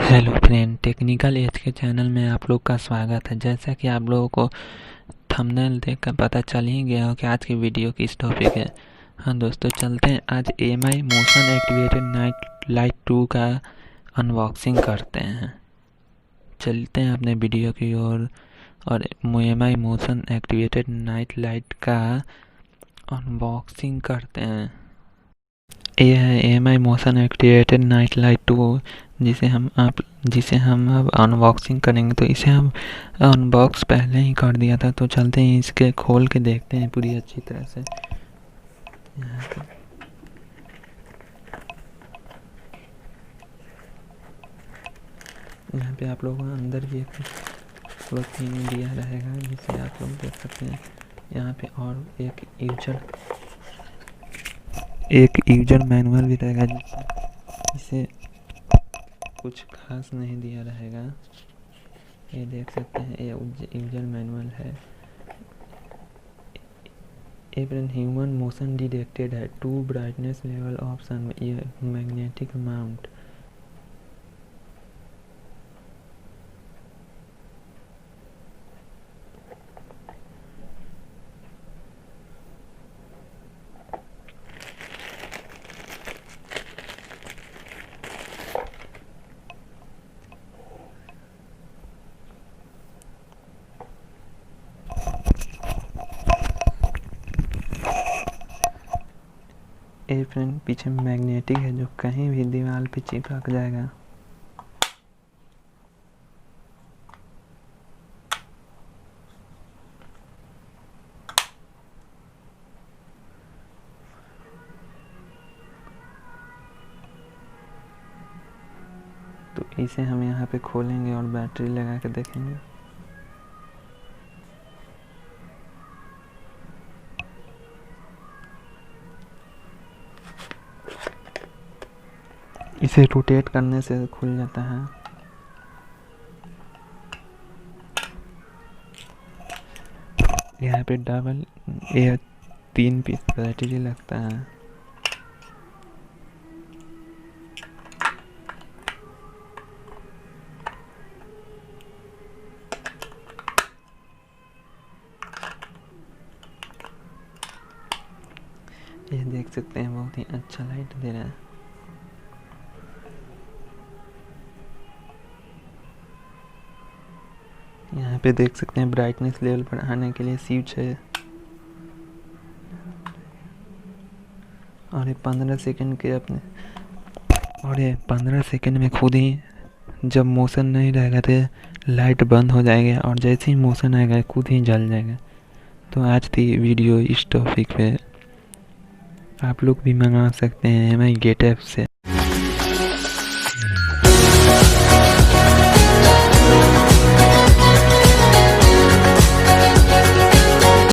Hello friend, technical as के channel में आप लोग का स्वागत है। जैसा कि आप लोगों को थंबनेल देखकर पता चल ही गया हो कि आज की वीडियो किस टॉपिक है। हाँ दोस्तों, चलते हैं आज AMI motion activated night light 2 का अनबॉक्सिंग करते हैं। चलते हैं अपने वीडियो की ओर और AMI motion activated night light का अनबॉक्सिंग करते हैं। ये है AMI motion activated night light 2 जिसे हम अब अनबॉक्सिंग करेंगे। तो इसे हम अनबॉक्स पहले ही कर दिया था, तो चलते हैं इसके खोल के देखते हैं पूरी अच्छी तरह से। यहाँ पे आप लोगों को अंदर भी एक प्रोटीन दिया रहेगा जिसे आप लोग देख सकते हैं। यहाँ पे और एक यूजर मैनुअल भी रहेगा जिसे कुछ खास नहीं दिया रहेगा। ये देख सकते हैं, ये यूजर मैनुअल है। एवरी ह्यूमन मोशन डिटेक्टेड है, 2 ब्राइटनेस लेवल ऑप्शन, ये मैग्नेटिक माउंट। ए फ्रेंड, पीछे मैग्नेटिक है जो कहीं भी दीवार पे चिपक जाएगा। तो इसे हम यहाँ पे खोलेंगे और बैटरी लगा के देखेंगे। इसे रोटेट करने से खुल जाता है। यहाँ पे डबल ये 3 पीस बैटरी लगता है। ये देख सकते हैं, बहुत ही अच्छा लाइट दे रहा है। यहाँ पे देख सकते हैं ब्राइटनेस लेवल बढ़ाने के लिए स्विच है और ये 15 सेकंड के और ये 15 सेकंड में खुद ही, जब मोशन नहीं रहेगा तो लाइट बंद हो जाएगा और जैसे ही मोशन आएगा खुद ही जल जाएगा। तो आज थी वीडियो इस टॉपिक पे। आप लोग भी मंगा सकते हैं एएमआई गेट ऐप से।